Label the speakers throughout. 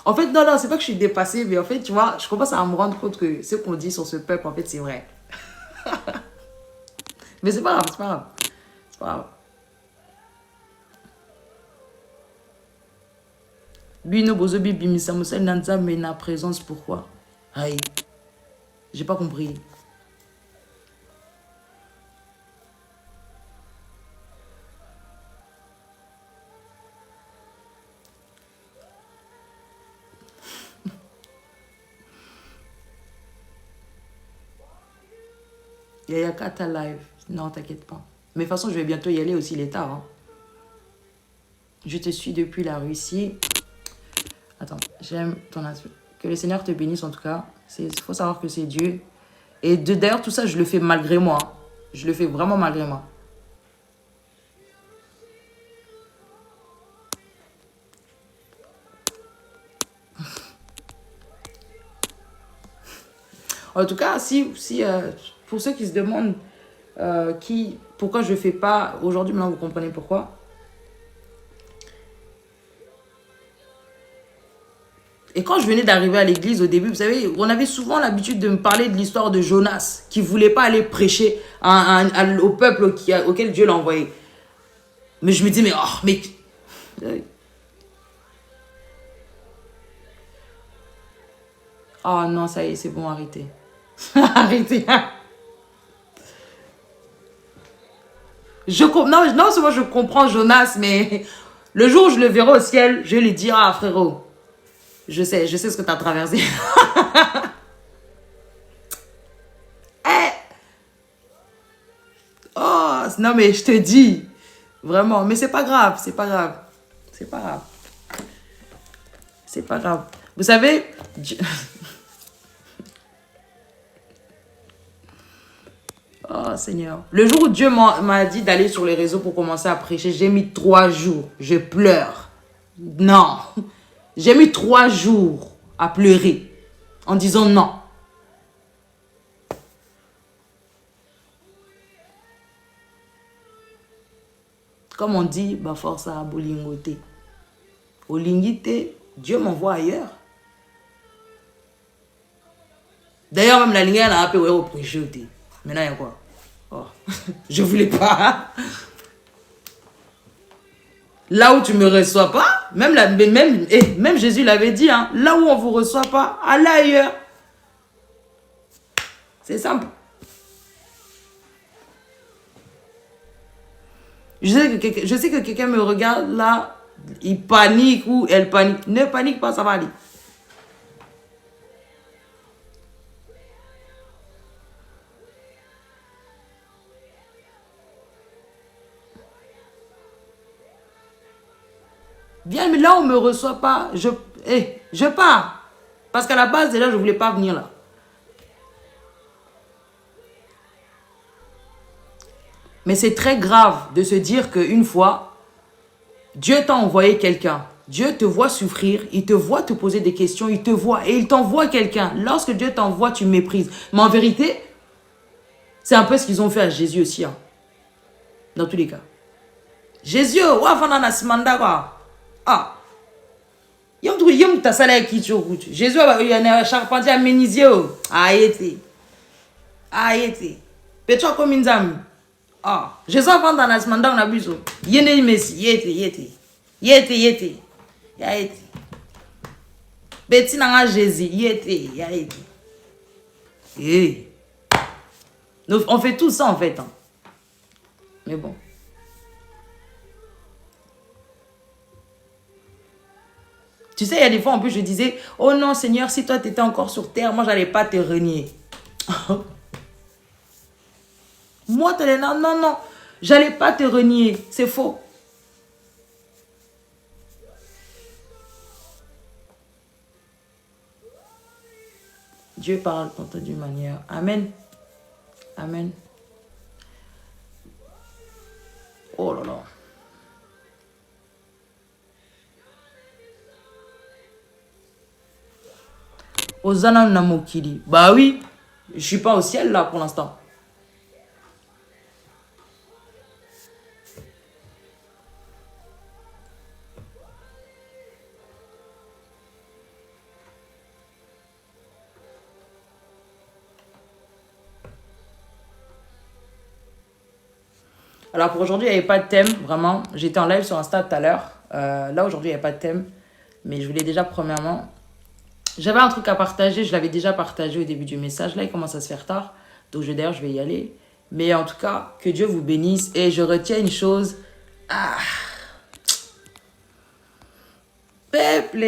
Speaker 1: En fait, non, c'est pas que je suis dépassée, mais en fait, tu vois, je commence à me rendre compte que ce qu'on dit sur ce peuple, en fait, c'est vrai. Mais c'est pas grave, c'est pas grave. C'est pas grave. Bino Bozobi Bimisa Moussa Nanza, mais na présence, pourquoi? Aïe, j'ai pas compris. Yaya Kata live. Non, t'inquiète pas. Mais de toute façon, je vais bientôt y aller aussi, il est tard. Hein. Je te suis depuis la Russie. Attends, j'aime ton aspect. Que le Seigneur te bénisse en tout cas. Il faut savoir que c'est Dieu. Et d'ailleurs, tout ça, je le fais malgré moi. Je le fais vraiment malgré moi. En tout cas, pour ceux qui se demandent pourquoi je ne fais pas aujourd'hui, maintenant vous comprenez pourquoi. Et quand je venais d'arriver à l'église au début, vous savez, on avait souvent l'habitude de me parler de l'histoire de Jonas, qui ne voulait pas aller prêcher au peuple auquel Dieu l'a envoyé. Mais je me dis, mais... Oh non, ça y est, c'est bon, arrêtez. Arrêtez. Non, c'est moi je comprends Jonas, mais le jour où je le verrai au ciel, je lui dirai, ah frérot, je sais ce que tu as traversé. Oh, non mais je te dis, vraiment, mais c'est pas grave, c'est pas grave. C'est pas grave. C'est pas grave. Vous savez... Oh Seigneur. Le jour où Dieu m'a dit d'aller sur les réseaux pour commencer à prêcher, j'ai mis 3 jours. Je pleure. Non. J'ai mis 3 jours à pleurer en disant non. Comme on dit, bah force à bolingoté. Au lingité, Dieu m'envoie ailleurs. D'ailleurs, même la ligne, elle a un peu prêché. Maintenant, il y a quoi? Oh, je voulais pas. Là où tu me reçois pas, même Jésus l'avait dit, hein, là où on vous reçoit pas, allez ailleurs. C'est simple. Je sais que quelqu'un me regarde là, il panique ou elle panique. Ne panique pas, ça va aller. Viens, mais là on ne me reçoit pas, je pars. Parce qu'à la base, déjà, je ne voulais pas venir là. Mais c'est très grave de se dire qu'une fois, Dieu t'a envoyé quelqu'un. Dieu te voit souffrir, il te voit te poser des questions, il te voit et il t'envoie quelqu'un. Lorsque Dieu t'envoie, tu méprises. Mais en vérité, c'est un peu ce qu'ils ont fait à Jésus aussi. Hein. Dans tous les cas. Jésus, ah. Jésus, il y a un charpentier à Ménisier. Aïe. Petra comme une dame. Ah, je suis avant dans la semaine dans la buse. Yene Messi, yete. Betty n'a Jésus, yete. On fait tout ça en fait. Hein. Mais bon. Tu sais, il y a des fois en plus je disais, oh non Seigneur, si toi tu étais encore sur terre, moi j'allais pas te renier. Moi, non, j'allais pas te renier. C'est faux. Dieu parle d'une manière. Amen. Amen. Oh là là. Ozana Namokili. Bah oui, je suis pas au ciel là pour l'instant. Alors pour aujourd'hui, il n'y avait pas de thème, vraiment. J'étais en live sur Insta tout à l'heure. Là, aujourd'hui, il n'y a pas de thème. Mais je voulais déjà, premièrement... J'avais un truc à partager. Je l'avais déjà partagé au début du message. Là, il commence à se faire tard. Donc d'ailleurs, je vais y aller. Mais en tout cas, que Dieu vous bénisse. Et je retiens une chose. Ah. Peuple,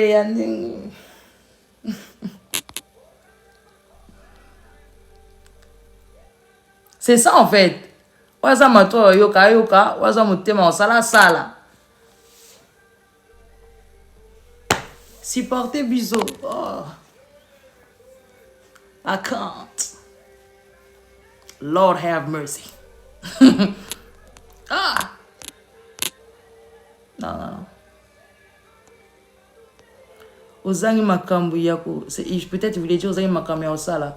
Speaker 1: c'est ça en fait. Waza mato yoka, waza mutema osala sala. Supporter biso. Oh. I can't. Lord have mercy. Ah. Non. Ozangi makambu yako. Peut-être il voulait dire Ozangi makambu ya osala.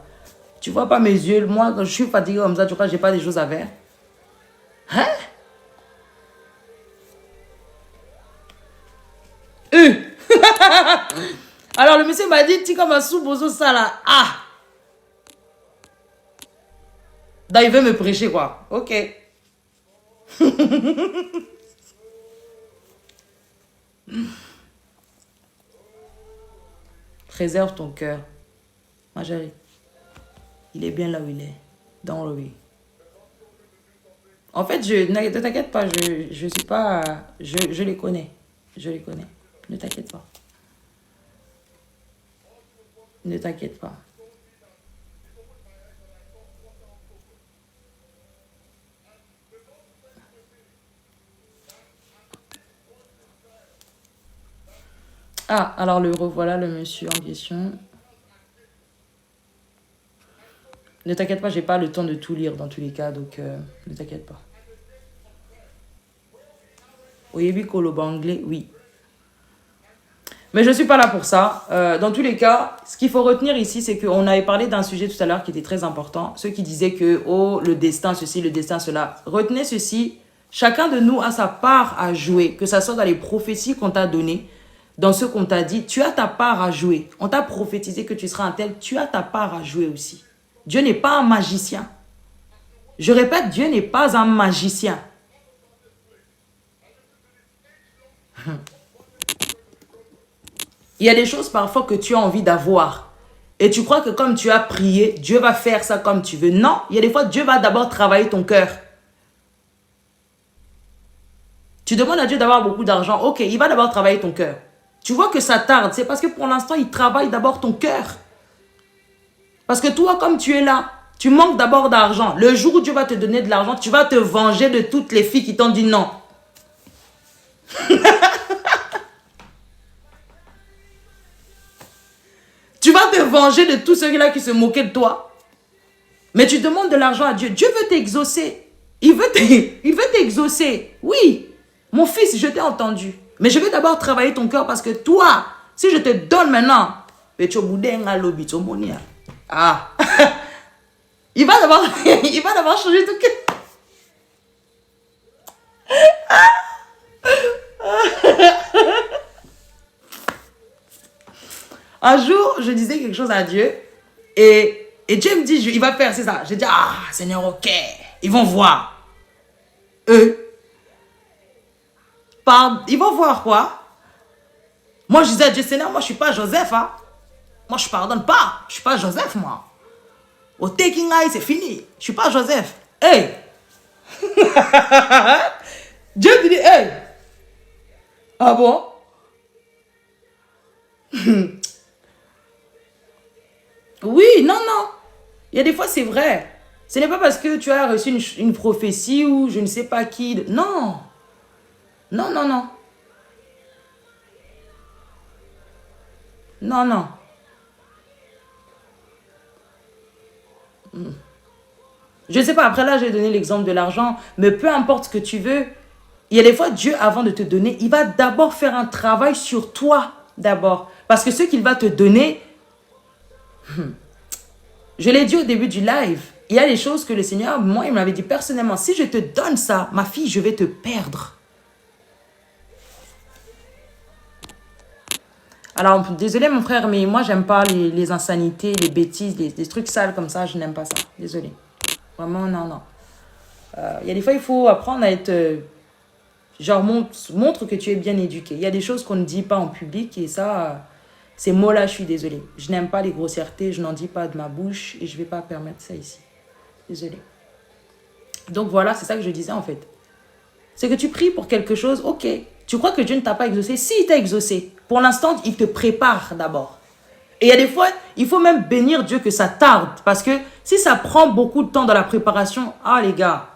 Speaker 1: Tu vois pas mes yeux. Moi, quand je suis fatigué comme ça, tu crois que j'ai pas des choses à faire? Hein? Alors le monsieur m'a dit, Tika Massou Bozo Sala. Ah! Donc il veut me prêcher quoi. Ok. Préserve ton cœur. Marjorie. Il est bien là où il est. Dans le oui. En fait, ne t'inquiète pas, je suis pas... Je les connais. Je les connais. Ne t'inquiète pas. Ne t'inquiète pas. Ah, alors le revoilà, le monsieur en question. Ne t'inquiète pas, j'ai pas le temps de tout lire dans tous les cas, donc ne t'inquiète pas. Oyebi Koloba anglais, oui. Mais je ne suis pas là pour ça. Dans tous les cas, ce qu'il faut retenir ici, c'est qu'on avait parlé d'un sujet tout à l'heure qui était très important. Ceux qui disaient que, oh, le destin, ceci, le destin, cela. Retenez ceci, chacun de nous a sa part à jouer, que ça soit dans les prophéties qu'on t'a données, dans ce qu'on t'a dit, tu as ta part à jouer. On t'a prophétisé que tu seras un tel, tu as ta part à jouer aussi. Dieu n'est pas un magicien. Je répète, Dieu n'est pas un magicien. Il y a des choses parfois que tu as envie d'avoir. Et tu crois que comme tu as prié, Dieu va faire ça comme tu veux. Non, il y a des fois, Dieu va d'abord travailler ton cœur. Tu demandes à Dieu d'avoir beaucoup d'argent. Ok, il va d'abord travailler ton cœur. Tu vois que ça tarde. C'est parce que pour l'instant, il travaille d'abord ton cœur. Parce que toi, comme tu es là, tu manques d'abord d'argent. Le jour où Dieu va te donner de l'argent, tu vas te venger de toutes les filles qui t'ont dit non. Tu vas te venger de tous ceux-là qui se moquaient de toi. Mais tu demandes de l'argent à Dieu. Dieu veut t'exaucer. Il veut t'exaucer. Oui. Mon fils, je t'ai entendu. Mais je vais d'abord travailler ton cœur parce que toi, si je te donne maintenant, ah, il va d'abord changer ton cœur. Un jour, je disais quelque chose à Dieu et Dieu me dit, il va faire, c'est ça. J'ai dit, ah, Seigneur, ok, ils vont voir. Ils vont voir quoi? Moi, je disais à Dieu, Seigneur, moi, je ne suis pas Joseph. Hein? Moi, je ne pardonne pas. Je ne suis pas Joseph, moi. Au taking eye, c'est fini. Je ne suis pas Joseph. Hey! Dieu te dit, hey! Ah bon? Oui, non, non. Il y a des fois, c'est vrai. Ce n'est pas parce que tu as reçu une prophétie ou je ne sais pas qui. Non. Non, non, non. Non, non. Je ne sais pas, après là, j'ai donné l'exemple de l'argent, mais peu importe ce que tu veux, il y a des fois, Dieu, avant de te donner, il va d'abord faire un travail sur toi, d'abord. Parce que ce qu'il va te donner, je l'ai dit au début du live, il y a des choses que le Seigneur, moi, il m'avait dit personnellement, si je te donne ça, ma fille, je vais te perdre. Alors, désolé mon frère, mais moi, j'aime pas les insanités, les bêtises, les trucs sales comme ça, je n'aime pas ça. Désolé. Vraiment, non, non. Il y a des fois, il faut apprendre à être... genre, montre que tu es bien éduqué. Il y a des choses qu'on ne dit pas en public et ça, ces mots-là, je suis désolée. Je n'aime pas les grossièretés, je n'en dis pas de ma bouche et je ne vais pas permettre ça ici. Désolée. Donc voilà, c'est ça que je disais en fait. C'est que tu pries pour quelque chose, ok. Tu crois que Dieu ne t'a pas exaucé? Si, il t'a exaucé. Pour l'instant, il te prépare d'abord. Et il y a des fois, il faut même bénir Dieu que ça tarde. Parce que si ça prend beaucoup de temps dans la préparation, ah les gars.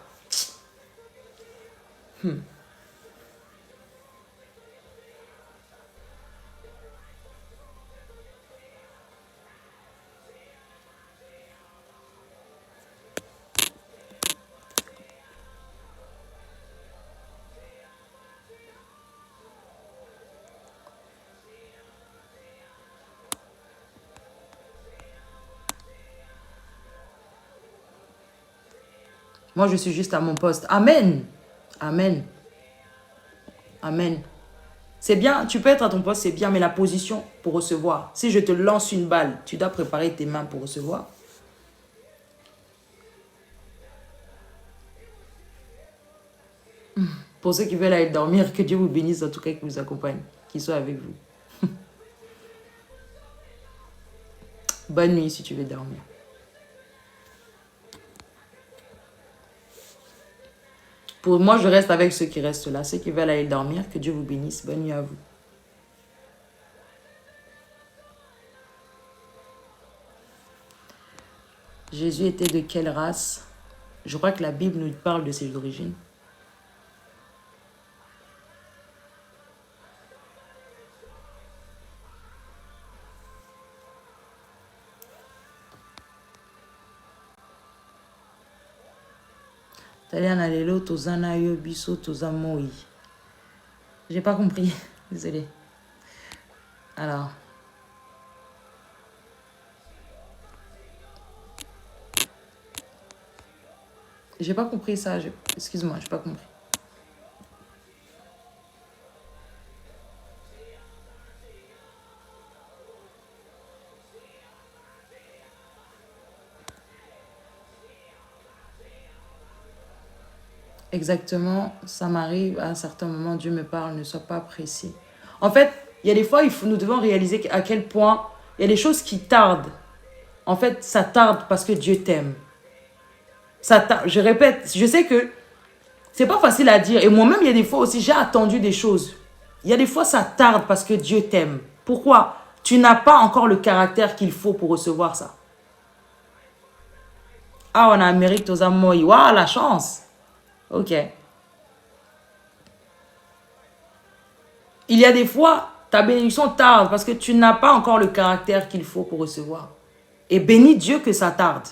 Speaker 1: Moi, je suis juste à mon poste. Amen. Amen. Amen. C'est bien, tu peux être à ton poste, c'est bien, mais la position pour recevoir. Si je te lance une balle, tu dois préparer tes mains pour recevoir. Pour ceux qui veulent aller dormir, que Dieu vous bénisse, en tout cas, qu'il vous accompagne, qu'il soit avec vous. Bonne nuit si tu veux dormir. Pour moi, je reste avec ceux qui restent là. Ceux qui veulent aller dormir, que Dieu vous bénisse. Bonne nuit à vous. Jésus était de quelle race? Je crois que la Bible nous parle de ses origines. J'ai pas compris. Désolée. Alors. J'ai pas compris ça. Excuse-moi, j'ai pas compris. Exactement, ça m'arrive à un certain moment, Dieu me parle, ne sois pas pressé. En fait, il y a des fois, nous devons réaliser à quel point il y a des choses qui tardent. En fait, ça tarde parce que Dieu t'aime. Je répète, je sais que c'est pas facile à dire. Et moi-même, il y a des fois aussi, j'ai attendu des choses. Il y a des fois, ça tarde parce que Dieu t'aime. Pourquoi? Tu n'as pas encore le caractère qu'il faut pour recevoir ça. Ah, en Amérique, aux amours, waouh, la chance. Ok. Il y a des fois, ta bénédiction tarde parce que tu n'as pas encore le caractère qu'il faut pour recevoir. Et bénis Dieu que ça tarde.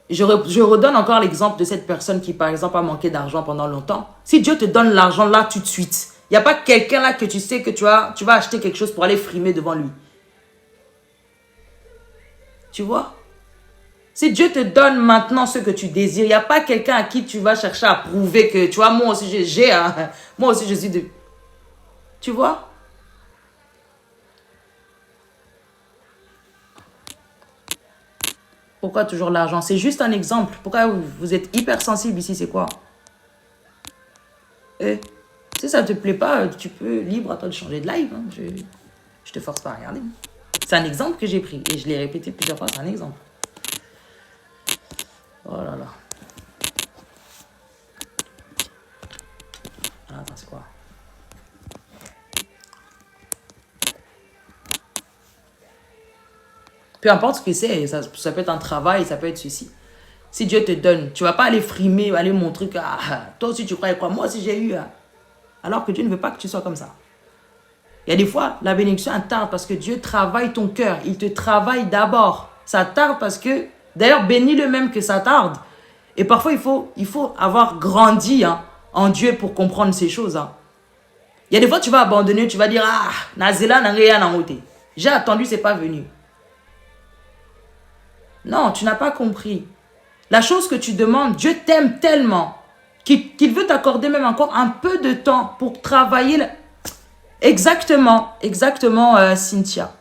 Speaker 1: Je redonne encore l'exemple de cette personne qui, par exemple, a manqué d'argent pendant longtemps. Si Dieu te donne l'argent là tout de suite, il n'y a pas quelqu'un là que tu sais que tu vas acheter quelque chose pour aller frimer devant lui. Tu vois? Si Dieu te donne maintenant ce que tu désires, il n'y a pas quelqu'un à qui tu vas chercher à prouver que, tu vois, moi aussi j'ai, moi aussi je suis de... Tu vois? Pourquoi toujours l'argent? C'est juste un exemple. Pourquoi vous êtes hypersensible ici, c'est quoi? Eh, si ça ne te plaît pas, tu peux libre à toi de changer de live. Hein. Je te force pas à regarder. C'est un exemple que j'ai pris et je l'ai répété plusieurs fois. C'est un exemple. Oh là là. Ah, attends, c'est quoi? Peu importe ce que c'est, ça peut être un travail, ça peut être ceci. Si Dieu te donne, tu ne vas pas aller frimer, aller montrer que toi aussi tu croyais quoi, moi aussi j'ai eu. Alors que Dieu ne veut pas que tu sois comme ça. Il y a des fois, la bénédiction elle tarde parce que Dieu travaille ton cœur. Il te travaille d'abord. Ça tarde parce que, d'ailleurs, bénis-le même que ça tarde. Et parfois, il faut avoir grandi en Dieu pour comprendre ces choses. Il y a des fois, tu vas abandonner, tu vas dire, Nazela n'a rien à monter. J'ai attendu, c'est pas venu. Non, tu n'as pas compris. La chose que tu demandes, Dieu t'aime tellement qu'il veut t'accorder même encore un peu de temps pour travailler. Exactement, Cynthia.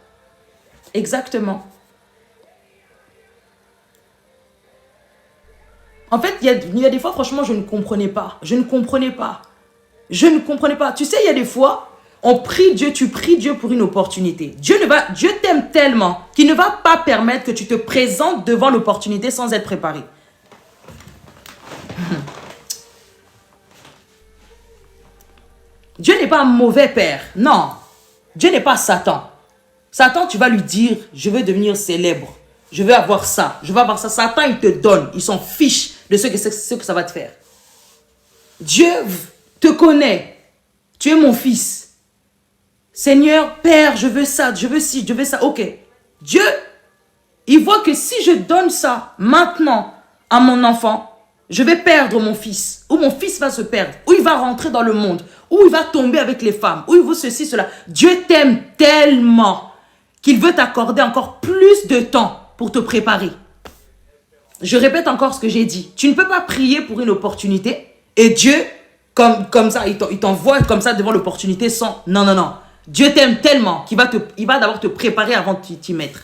Speaker 1: Exactement. En fait, il y a des fois, franchement, je ne comprenais pas. Je ne comprenais pas. Tu sais, il y a des fois, on prie Dieu, tu pries Dieu pour une opportunité. Dieu t'aime tellement qu'il ne va pas permettre que tu te présentes devant l'opportunité sans être préparé. Dieu n'est pas un mauvais père. Non. Dieu n'est pas Satan. Satan, tu vas lui dire, je veux devenir célèbre. Je veux avoir ça. Je veux avoir ça. Satan, il te donne. Il s'en fiche de ce que ça va te faire. Dieu te connaît. Tu es mon fils. Seigneur, Père, je veux ça. Je veux ci, je veux ça. Ok. Dieu, il voit que si je donne ça maintenant à mon enfant, je vais perdre mon fils. Ou mon fils va se perdre. Ou il va rentrer dans le monde. Ou il va tomber avec les femmes. Ou il veut ceci, cela. Dieu t'aime tellement qu'il veut t'accorder encore plus de temps pour te préparer. Je répète encore ce que j'ai dit. Tu ne peux pas prier pour une opportunité et Dieu, comme ça, il t'envoie comme ça devant l'opportunité sans... Non, non, non. Dieu t'aime tellement qu'il va d'abord te préparer avant de t'y mettre.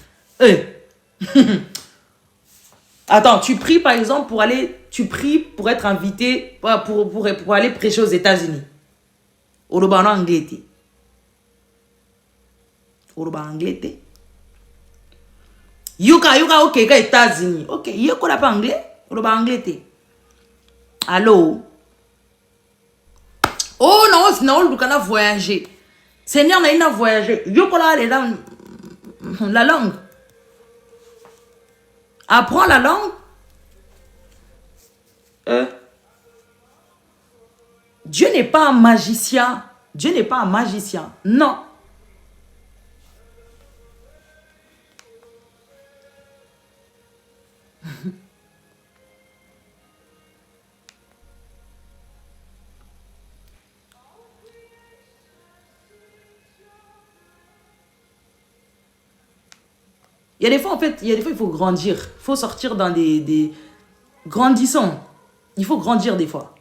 Speaker 1: Attends, tu pries par exemple tu pries pour être invité, pour aller prêcher aux États-Unis. Au Lobano anglais. Au Lobano anglais. Yuka, ok, États-Unis. Ok, yuka la pas anglais. Au Lobano anglais. Allô? Oh non, sinon, on a voyagé. Seigneur, on a voyagé. Yuka la langue. Apprends la langue. Dieu n'est pas un magicien. Dieu n'est pas un magicien. Non. Il y a des fois, en fait, il faut grandir. Il faut sortir dans des... Grandissons. Il faut grandir des fois.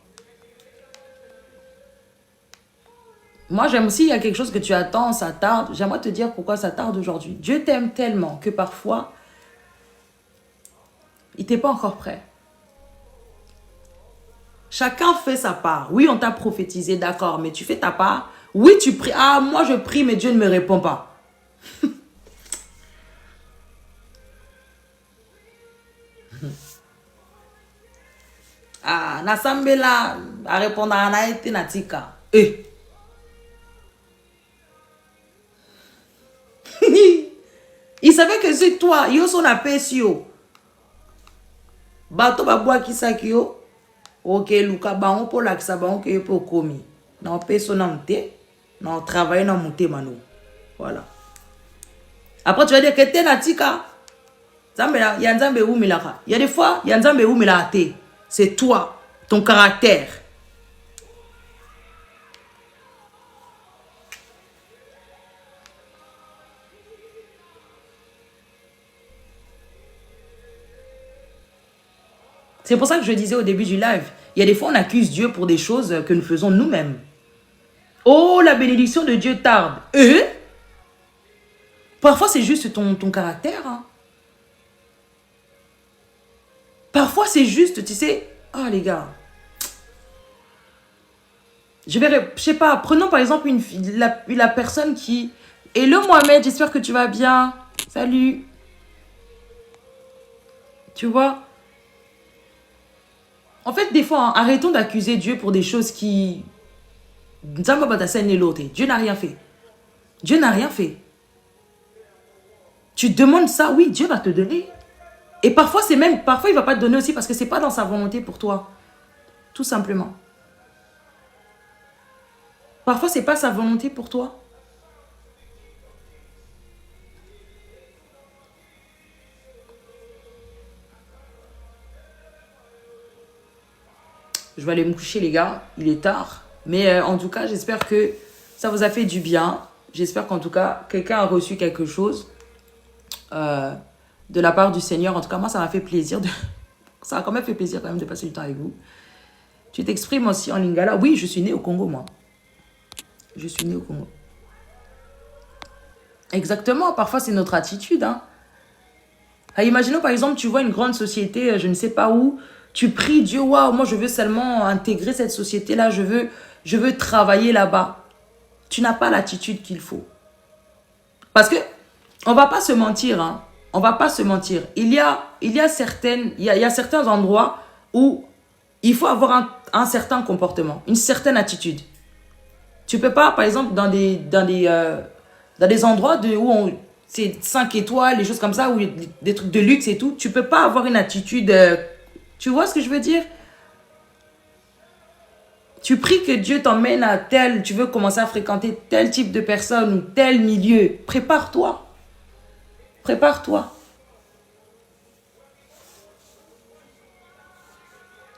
Speaker 1: Moi, j'aime aussi, il y a quelque chose que tu attends, ça tarde. J'aimerais te dire pourquoi ça tarde aujourd'hui. Dieu t'aime tellement que parfois, il n'était pas encore prêt. Chacun fait sa part. Oui, on t'a prophétisé, d'accord, mais tu fais ta part. Oui, tu pries. Ah, moi, je prie, mais Dieu ne me répond pas. Ah, Nasambela a répondu à Anaïti Natika. Il savait que c'est toi. Yo son appel yo. Bato babwa kisaki yo. Ok, Luka baon pour l'accès baon que yo pour commis. Non, personne n'a monté. Non, travail n'a monté mano. Voilà. Après, tu vas dire que t'es natika. Il y a des fois, il y a Nzambe Oumila. C'est toi, ton caractère. C'est pour ça que je disais au début du live, il y a des fois on accuse Dieu pour des choses que nous faisons nous-mêmes. Oh, la bénédiction de Dieu tarde. Parfois c'est juste ton caractère. Hein. Parfois c'est juste, tu sais, oh les gars. Je sais pas, prenons par exemple la personne qui... Hello Mohamed, j'espère que tu vas bien. Salut. Tu vois? En fait, des fois, hein, arrêtons d'accuser Dieu pour des choses qui... Dieu n'a rien fait. Dieu n'a rien fait. Tu demandes ça, oui, Dieu va te donner. Et parfois, parfois il va pas te donner aussi parce que c'est pas dans sa volonté pour toi. Tout simplement. Parfois, c'est pas sa volonté pour toi. Je vais aller me coucher, les gars. Il est tard. Mais en tout cas, j'espère que ça vous a fait du bien. J'espère qu'en tout cas, quelqu'un a reçu quelque chose de la part du Seigneur. En tout cas, moi, ça m'a fait plaisir. Ça a quand même fait plaisir quand même de passer du temps avec vous. Tu t'exprimes aussi en lingala. Oui, je suis né au Congo, moi. Je suis né au Congo. Exactement. Parfois, c'est notre attitude. Hein. Imaginons, par exemple, tu vois une grande société, je ne sais pas où. Tu pries Dieu, waouh, moi, je veux seulement intégrer cette société-là. Je veux travailler là-bas. Tu n'as pas l'attitude qu'il faut. Parce que, on va pas se mentir, hein. On va pas se mentir. Il y a certains endroits où il faut avoir un certain comportement, une certaine attitude. Tu peux pas, par exemple, dans des endroits où c'est 5 étoiles, des choses comme ça, où des trucs de luxe et tout, tu peux pas avoir une attitude... tu vois ce que je veux dire? Tu pries que Dieu t'emmène à tu veux commencer à fréquenter tel type de personne ou tel milieu. Prépare-toi. Prépare-toi.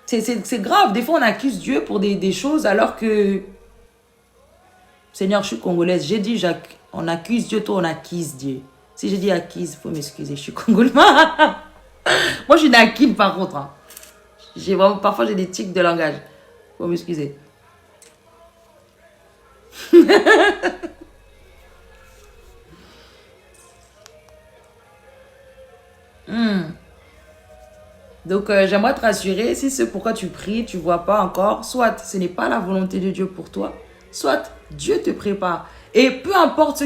Speaker 1: C'est grave. Des fois, on accuse Dieu pour des choses alors que... Seigneur, je suis congolaise. J'ai dit, on accuse Dieu, toi, on accuse Dieu. Si j'ai dit acquise, il faut m'excuser. Je suis congolaise. Moi, je suis naquine, par contre. Hein. Parfois, j'ai des tics de langage. Il faut m'excuser. Donc, j'aimerais te rassurer, si c'est pourquoi tu pries, tu ne vois pas encore, soit ce n'est pas la volonté de Dieu pour toi, soit Dieu te prépare. Et peu importe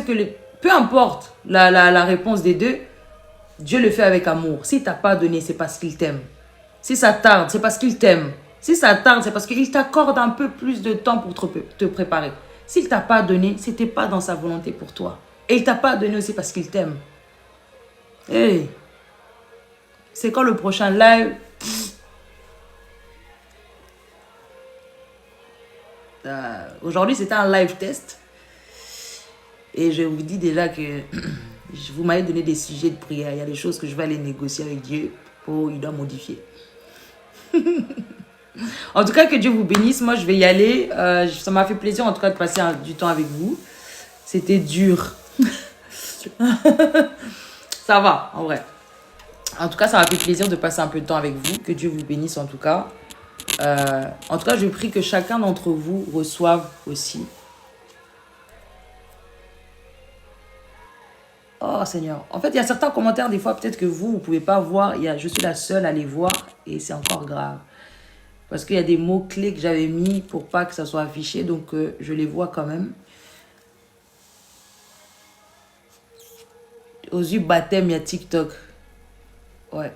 Speaker 1: la réponse des deux, Dieu le fait avec amour. Si tu n'as pas donné, c'est parce qu'il t'aime. Si ça tarde, c'est parce qu'il t'aime. Si ça tarde, c'est parce qu'il t'accorde un peu plus de temps pour te préparer. S'il ne t'a pas donné, ce n'était pas dans sa volonté pour toi. Et il ne t'a pas donné aussi parce qu'il t'aime. Hey, c'est quand le prochain live? Aujourd'hui, c'était un live test. Et je vous dis déjà que vous m'avez donné des sujets de prière. Il y a des choses que je vais aller négocier avec Dieu pour il doit modifier. En tout cas, que Dieu vous bénisse. Moi, je vais y aller. Ça m'a fait plaisir, en tout cas, de passer du temps avec vous. C'était dur. Ça va, en vrai. En tout cas, ça m'a fait plaisir de passer un peu de temps avec vous. Que Dieu vous bénisse, en tout cas. En tout cas, je prie que chacun d'entre vous reçoive aussi. Oh, Seigneur. En fait, il y a certains commentaires, des fois, peut-être que vous ne pouvez pas voir. Je suis la seule à les voir et c'est encore grave. Parce qu'il y a des mots-clés que j'avais mis pour pas que ça soit affiché. Donc, je les vois quand même. Aux yeux baptême, il y a TikTok. Ouais.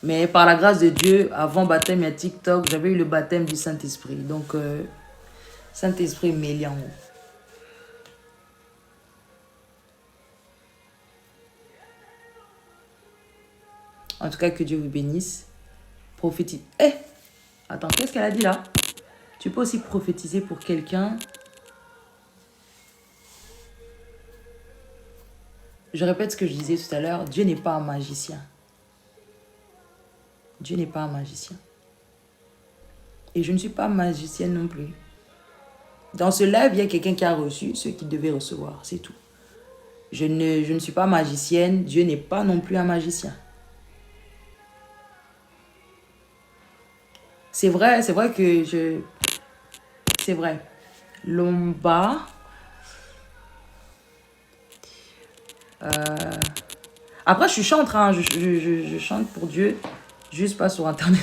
Speaker 1: Mais par la grâce de Dieu, avant baptême, il y a TikTok. J'avais eu le baptême du Saint-Esprit. Donc, Saint-Esprit mêlé en haut. En tout cas, que Dieu vous bénisse. Prophétise. Attends, qu'est-ce qu'elle a dit là? Tu peux aussi prophétiser pour quelqu'un. Je répète ce que je disais tout à l'heure. Dieu n'est pas un magicien. Dieu n'est pas un magicien. Et je ne suis pas magicienne non plus. Dans ce live, il y a quelqu'un qui a reçu ce qu'il devait recevoir. C'est tout. Je ne suis pas magicienne. Dieu n'est pas non plus un magicien. C'est vrai que c'est vrai. Lomba. Après, je chante, hein. Je chante pour Dieu. Juste pas sur Internet.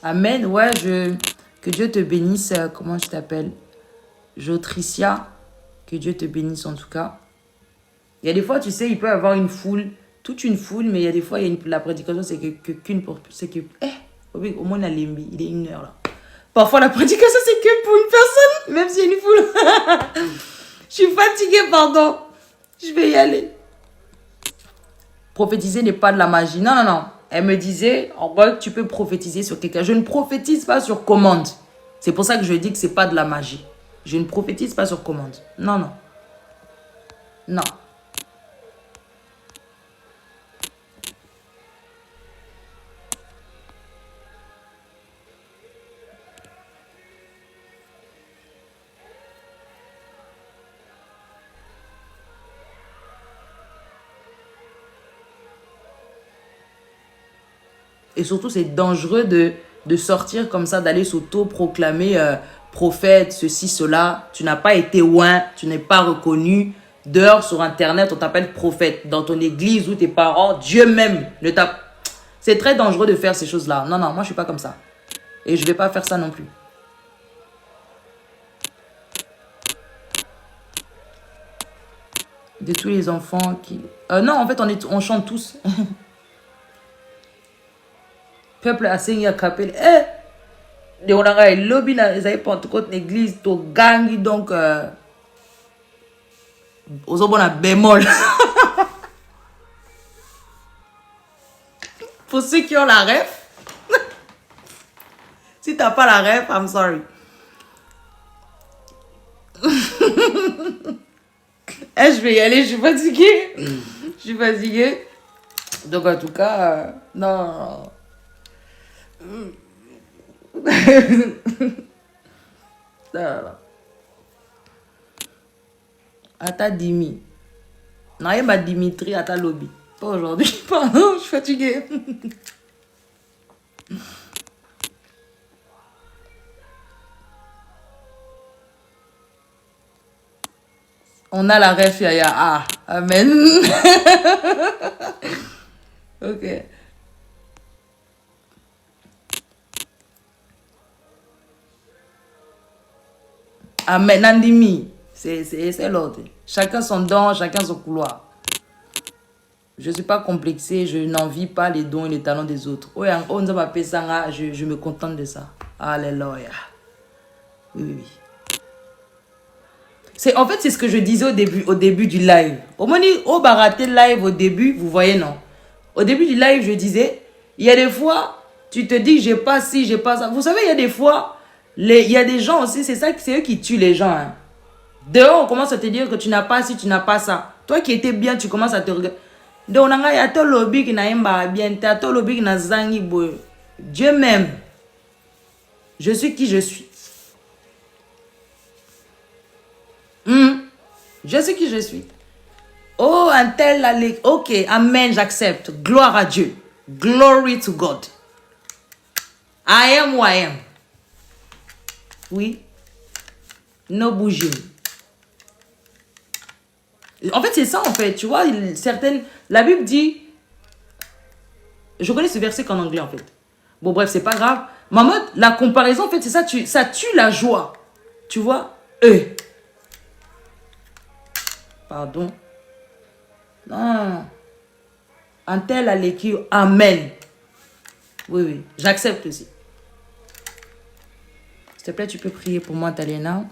Speaker 1: Amen. Ouais, que Dieu te bénisse. Comment je t'appelle? Jotricia. Que Dieu te bénisse en tout cas. Il y a des fois, tu sais, il peut y avoir une foule, toute une foule, mais il y a des fois, la prédication, c'est qu'une pour... C'est que... oui, au moins, il est 1 heure là. Parfois, la prédication, c'est que pour une personne, même s'il y a une foule. Je suis fatiguée, pardon. Je vais y aller. Prophétiser n'est pas de la magie. Non, non, non. Elle me disait, en gros, tu peux prophétiser sur quelqu'un. Je ne prophétise pas sur commande. C'est pour ça que je dis que c'est pas de la magie. Je ne prophétise pas sur commande. Non, non. Non. Et surtout, c'est dangereux de sortir comme ça, d'aller s'auto-proclamer prophète, ceci, cela. Tu n'as pas été loin, tu n'es pas reconnu. Dehors, sur Internet, on t'appelle prophète. Dans ton église ou tes parents, Dieu même ne t'a... C'est très dangereux de faire ces choses-là. Non, non, moi, je ne suis pas comme ça. Et je ne vais pas faire ça non plus. De tous les enfants qui... non, en fait, on chante tous. Peuple a saigné à capel. De on a un lobby dans les Pentecôte l'église to gangi donc aux hommes on a bémol. Pour ceux qui ont la ref. Si t'as pas la ref, I'm sorry. Je vais y aller, je suis fatiguée. Je suis fatiguée. Donc en tout cas, non. Ata Dimi. Non, il m'a Dimitri Ata Lobby. Pas aujourd'hui. Pardon, je suis fatiguée. On a la ref, Yaya. Ah, amen. Ok. Amen. Nandimi. C'est l'ordre. Chacun son don, chacun son couloir. Je ne suis pas complexée, je n'envie pas les dons et les talents des autres. Je me contente de ça. Alléluia. Oui, oui, oui. En fait, c'est ce que je disais au début du live. Au moment où on a raté le live au début, vous voyez, non? Au début du live, je disais, il y a des fois, tu te dis, j'ai pas ci, j'ai pas ça. Vous savez, il y a des fois, il y a des gens aussi, c'est eux qui tuent les gens. Hein. Dehors, on commence à te dire que tu n'as pas ci, tu n'as pas ça. Toi qui étais bien, tu commences à te regarder. Donc, on a un lobby qui n'a pas bien, un lobby qui n'a zangi boy. Dieu m'aime. Je suis qui je suis. Je suis qui je suis. Oh, un tel allé. Ok, amen, j'accepte. Gloire à Dieu. Glory to God. I am who I am. Oui. No bouging. En fait, c'est ça, en fait. Tu vois, la Bible dit... Je connais ce verset qu'en anglais, en fait. Bon, bref, c'est pas grave. Maman, la comparaison, en fait, c'est ça. Ça tue la joie. Tu vois? Pardon. Non. Un tel à l'équipe. Amen. Oui, oui. J'accepte aussi. S'il te plaît, tu peux prier pour moi, Taliena.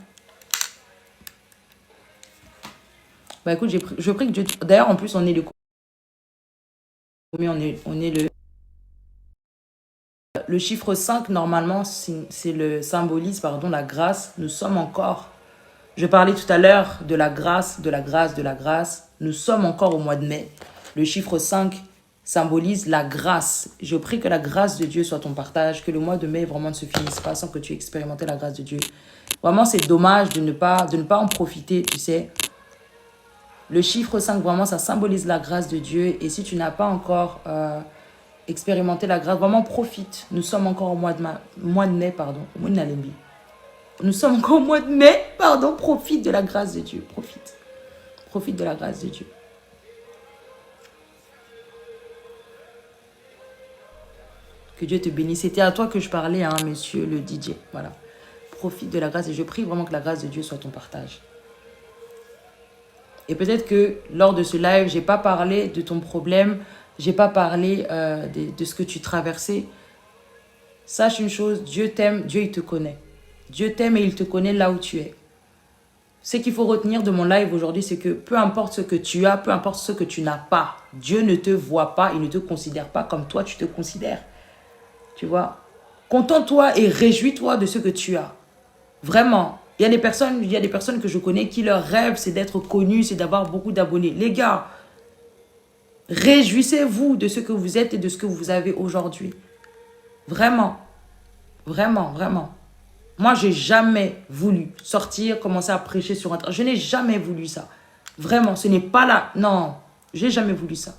Speaker 1: Bah écoute, je prie que Dieu... D'ailleurs, en plus, on est le... On est le chiffre 5, normalement, c'est le symbolise, pardon, la grâce. Nous sommes encore... Je parlais tout à l'heure de la grâce, de la grâce, de la grâce. Nous sommes encore au mois de mai. Le chiffre 5 symbolise la grâce. Je prie que la grâce de Dieu soit ton partage, que le mois de mai vraiment ne se finisse pas sans que tu aies expérimenté la grâce de Dieu. Vraiment, c'est dommage de ne pas en profiter, tu sais. Le chiffre 5, vraiment, ça symbolise la grâce de Dieu. Et si tu n'as pas encore expérimenté la grâce, vraiment profite. Nous sommes encore au mois de mai, pardon. Au mois de Nalembi. Nous sommes encore au mois de mai, pardon. Profite de la grâce de Dieu. Profite. Profite de la grâce de Dieu. Que Dieu te bénisse. C'était à toi que je parlais, hein, monsieur le DJ. Voilà. Profite de la grâce et je prie vraiment que la grâce de Dieu soit ton partage. Et peut-être que lors de ce live, j'ai pas parlé de ton problème, j'ai pas parlé de ce que tu traversais. Sache une chose, Dieu t'aime, Dieu il te connaît. Dieu t'aime et il te connaît là où tu es. Ce qu'il faut retenir de mon live aujourd'hui, c'est que peu importe ce que tu as, peu importe ce que tu n'as pas, Dieu ne te voit pas, il ne te considère pas comme toi tu te considères. Tu vois? Contente-toi et réjouis-toi de ce que tu as. Vraiment. Il y a des personnes que je connais qui leur rêve, c'est d'être connues, c'est d'avoir beaucoup d'abonnés. Les gars, réjouissez-vous de ce que vous êtes et de ce que vous avez aujourd'hui. Vraiment. Vraiment, vraiment. Moi, j'ai jamais voulu sortir, commencer à prêcher sur Internet. Je n'ai jamais voulu ça. Vraiment, ce n'est pas là. Non, j'ai jamais voulu ça.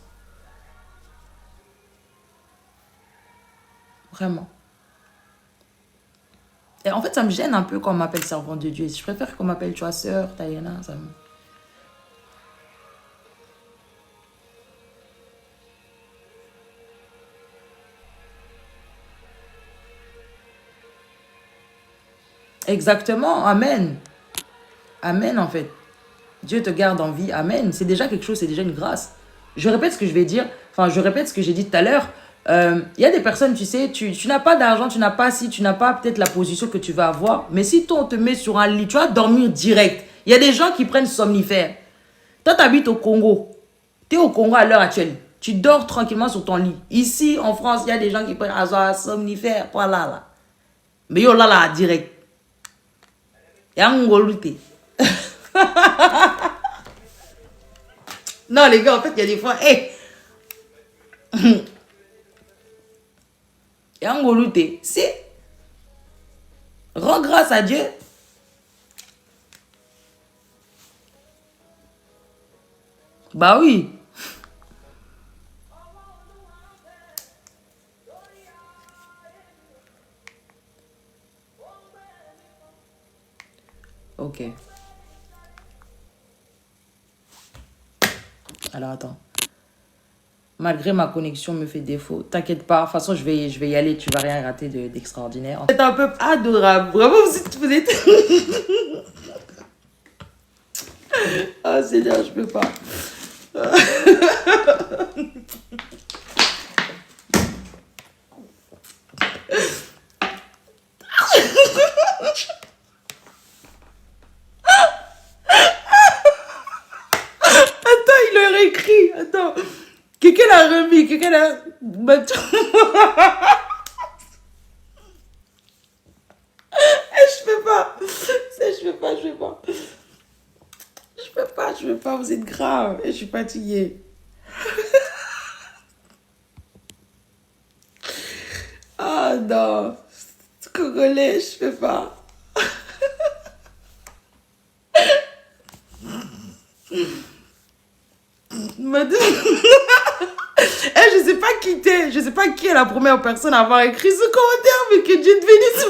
Speaker 1: Vraiment. Et en fait, ça me gêne un peu quand on m'appelle servante de Dieu. Je préfère qu'on m'appelle, tu vois, sœur, Tayana. Ça me... Exactement, amen. Amen, en fait. Dieu te garde en vie, amen. C'est déjà quelque chose, c'est déjà une grâce. Je répète ce que je vais dire, enfin, je répète ce que j'ai dit tout à l'heure. Il y a des personnes, tu sais, tu n'as pas d'argent, tu n'as pas si, tu n'as pas peut-être la position que tu vas avoir. Mais si toi, on te met sur un lit, tu vas dormir direct. Il y a des gens qui prennent somnifères. Toi, tu habites au Congo. Tu es au Congo à l'heure actuelle. Tu dors tranquillement sur ton lit. Ici, en France, il y a des gens qui prennent un somnifère. Voilà, là. Mais yo, là, direct. Il y a un ngoluté. Non, les gars, en fait, il y a des fois... Hey. Il y a un ngoluté. C'est... Rends grâce à Dieu. Bah oui. Ok. Alors, attends. Malgré ma connexion me fait défaut. T'inquiète pas. De toute façon, je vais y aller. Tu vas rien rater d'extraordinaire. C'est un peu adorable. Vraiment, vous êtes... Ah, Seigneur, je peux pas. Attends, il leur écrit. Attends. Quelqu'un l'a remis. Quelqu'un l'a... Je peux pas. Je peux pas. Vous êtes grave. Et je suis fatiguée. Ah non. Congolais, je peux pas. Je sais pas qui t'es. Je sais pas qui est la première personne à avoir écrit ce commentaire, mais que Dieu te bénisse.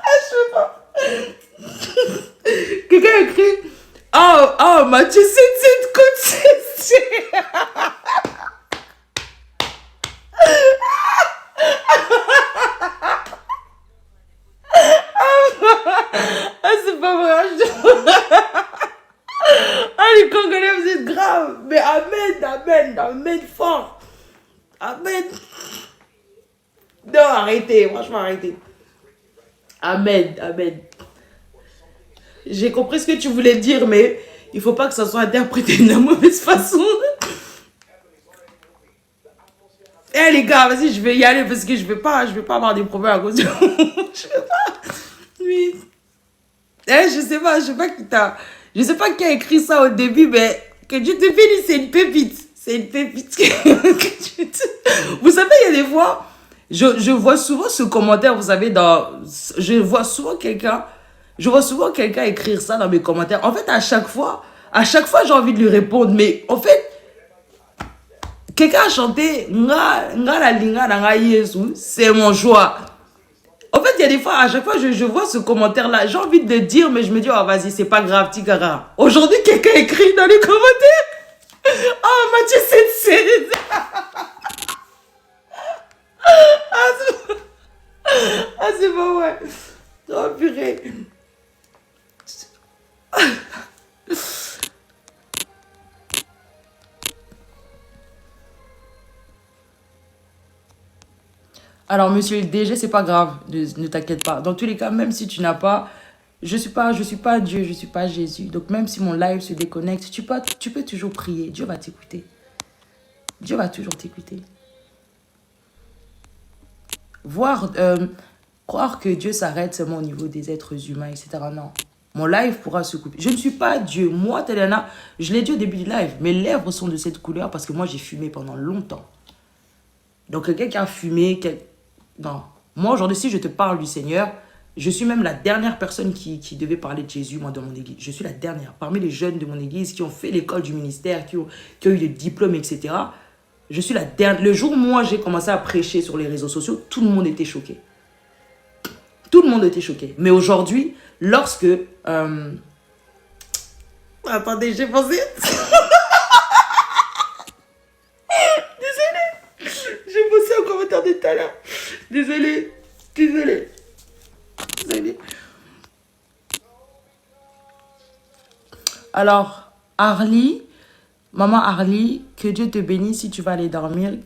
Speaker 1: Je sais pas. Quelqu'un a écrit Oh, Mathieu, c'est coach. C'est pas vrai. Les Congolais, vous êtes graves. Mais amen, fort. Amen. Non, arrêtez, franchement, arrêtez. Amen. J'ai compris ce que tu voulais dire, mais il faut pas que ça soit interprété de la mauvaise façon. Les gars, vas-y, je vais y aller parce que je vais pas avoir des problèmes à cause de... Je vais pas. Oui. Je sais pas qui a écrit ça au début, mais que Dieu te bénisse, c'est une pépite. C'est une pépite. Vous savez, il y a des fois, je vois souvent ce commentaire, vous savez, je vois souvent quelqu'un écrire ça dans mes commentaires. En fait, à chaque fois, j'ai envie de lui répondre, mais en fait, quelqu'un a chanté c'est mon choix. En fait, il y a des fois, à chaque fois, je vois ce commentaire-là. J'ai envie de le dire, mais je me dis, oh, vas-y, c'est pas grave, Tigara. Aujourd'hui, quelqu'un écrit dans les commentaires. Oh, Mathieu, c'est... Oh, purée. Alors, monsieur le DG, c'est pas grave, ne t'inquiète pas. Dans tous les cas, même si tu n'as pas, je suis pas Dieu, je suis pas Jésus. Donc, même si mon live se déconnecte, tu peux toujours prier. Dieu va t'écouter. Dieu va toujours t'écouter. Croire que Dieu s'arrête seulement au niveau des êtres humains, etc. Non. Mon live pourra se couper. Je ne suis pas Dieu. Moi, Teliana, je l'ai dit au début du live, mes lèvres sont de cette couleur parce que moi, j'ai fumé pendant longtemps. Donc, quelqu'un qui a fumé, non. Moi, aujourd'hui, si je te parle du Seigneur, je suis même la dernière personne qui devait parler de Jésus, moi, dans mon église. Je suis la dernière. Parmi les jeunes de mon église qui ont fait l'école du ministère, qui ont eu des diplômes, etc., je suis la dernière. Le jour où moi, j'ai commencé à prêcher sur les réseaux sociaux, tout le monde était choqué. Tout le monde était choqué. Mais aujourd'hui, lorsque... Attendez, j'ai pensé... J'ai bossé un commentaire de tout à l'heure. Désolé. Alors, Harley, maman Harley, que Dieu te bénisse si tu vas aller dormir.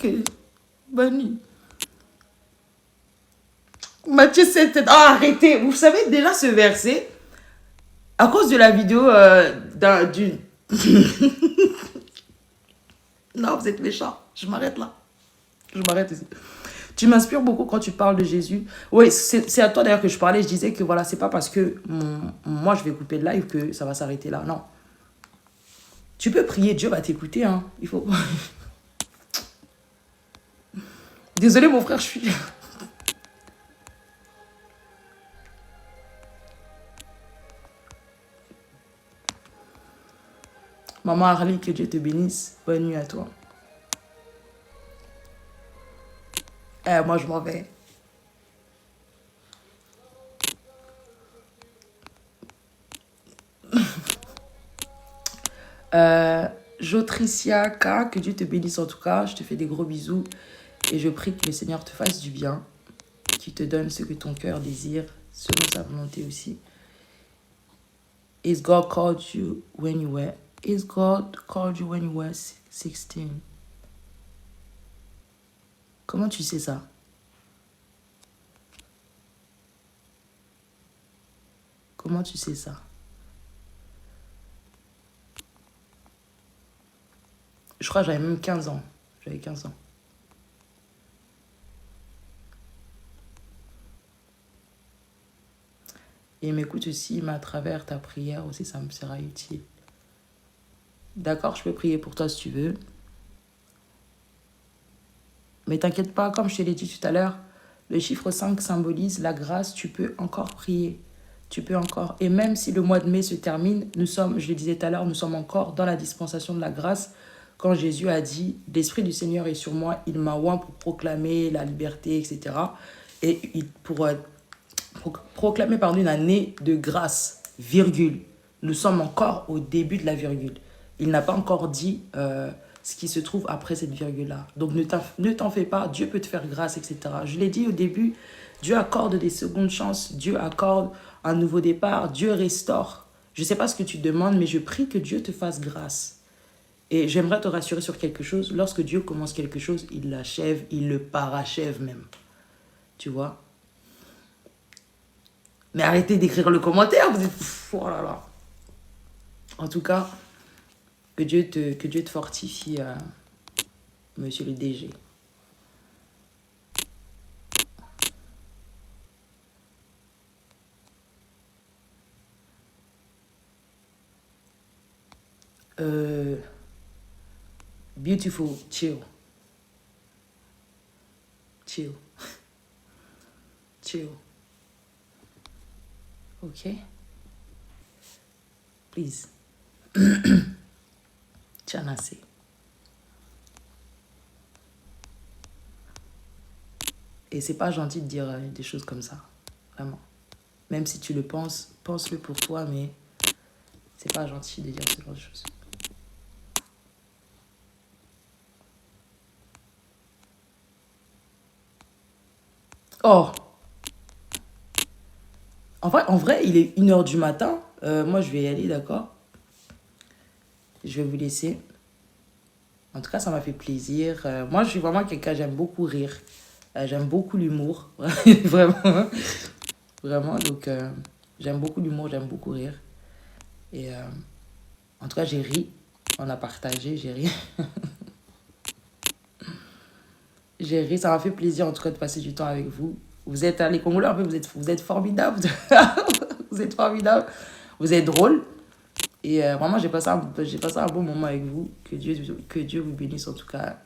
Speaker 1: Bonne nuit. Matthieu 7, oh, arrêtez. Vous savez déjà ce verset, à cause de la vidéo du... Non, vous êtes méchant. Je m'arrête là. Je m'arrête ici. Tu m'inspires beaucoup quand tu parles de Jésus. Oui, c'est à toi d'ailleurs que je parlais. Je disais que voilà, c'est pas parce que moi je vais couper le live que ça va s'arrêter là. Non. Tu peux prier, Dieu va t'écouter. Hein. Il faut. Désolé, mon frère, je suis. Maman Harley, que Dieu te bénisse. Bonne nuit à toi. Moi, je m'en vais. Jotricia K, que Dieu te bénisse en tout cas. Je te fais des gros bisous. Et je prie que le Seigneur te fasse du bien. Qu'il te donne ce que ton cœur désire, selon sa volonté aussi. Is God called you when you were... Is God called you when you were 16? Comment tu sais ça? Comment tu sais ça? Je crois que j'avais même 15 ans. J'avais 15 ans. Et m'écoute aussi, mais à travers ta prière aussi, ça me sera utile. D'accord, je peux prier pour toi si tu veux. Mais t'inquiète pas, comme je te l'ai dit tout à l'heure, le chiffre 5 symbolise la grâce, tu peux encore prier. Tu peux encore. Et même si le mois de mai se termine, nous sommes, je le disais tout à l'heure, nous sommes encore dans la dispensation de la grâce. Quand Jésus a dit, l'Esprit du Seigneur est sur moi, il m'a oint pour proclamer la liberté, etc. Et pour proclamer une année de grâce, virgule. Nous sommes encore au début de la virgule. Il n'a pas encore dit ce qui se trouve après cette virgule-là. Donc ne t'en fais pas, Dieu peut te faire grâce, etc. Je l'ai dit au début, Dieu accorde des secondes chances, Dieu accorde un nouveau départ, Dieu restaure. Je ne sais pas ce que tu demandes, mais je prie que Dieu te fasse grâce. Et j'aimerais te rassurer sur quelque chose. Lorsque Dieu commence quelque chose, il l'achève, il le parachève même. Tu vois? Mais arrêtez d'écrire le commentaire, vous êtes... Oh là là. En tout cas, que Dieu te fortifie, monsieur le DG. Beautiful, chill. Chill. Chill. Ok? Please. Tiens assez. Et c'est pas gentil de dire des choses comme ça. Vraiment. Même si tu le penses, pense-le pour toi, mais c'est pas gentil de dire ce genre de choses. Oh! En vrai, il est 1h du matin. Moi, je vais y aller, d'accord? Je vais vous laisser. En tout cas, ça m'a fait plaisir. Moi, je suis vraiment quelqu'un, j'aime beaucoup rire. J'aime beaucoup l'humour. Vraiment. Vraiment. Donc, j'aime beaucoup l'humour, j'aime beaucoup rire. Et en tout cas, j'ai ri. On a partagé, j'ai ri. J'ai ri. Ça m'a fait plaisir, en tout cas, de passer du temps avec vous. Vous êtes, les Congolais, en fait, vous êtes formidables. Vous êtes formidables. Vous êtes drôles. Et vraiment, j'ai passé un bon moment avec vous. Que Dieu vous bénisse, en tout cas.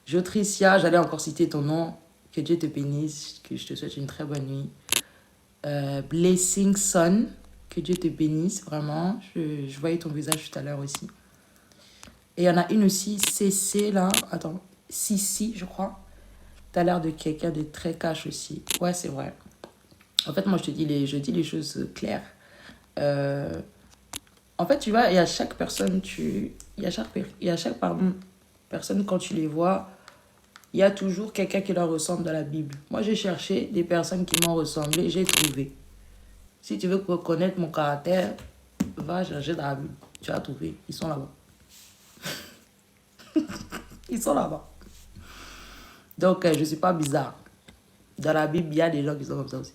Speaker 1: Jotricia, j'allais encore citer ton nom. Que Dieu te bénisse. Que je te souhaite une très bonne nuit. Blessing Son. Que Dieu te bénisse, vraiment. Je voyais ton visage tout à l'heure aussi. Et il y en a une aussi, CC, là. Attends, Sissi, je crois. T'as l'air de quelqu'un de très cash aussi. Ouais, c'est vrai. En fait, moi, je dis les choses claires. En fait, tu vois, il y a chaque personne, personne, quand tu les vois, il y a toujours quelqu'un qui leur ressemble dans la Bible. Moi, j'ai cherché des personnes qui m'ont ressemblé, j'ai trouvé. Si tu veux connaître mon caractère, va chercher dans la Bible. Tu vas trouver. Ils sont là-bas. Ils sont là-bas. Donc, je ne suis pas bizarre. Dans la Bible, il y a des gens qui sont comme ça aussi.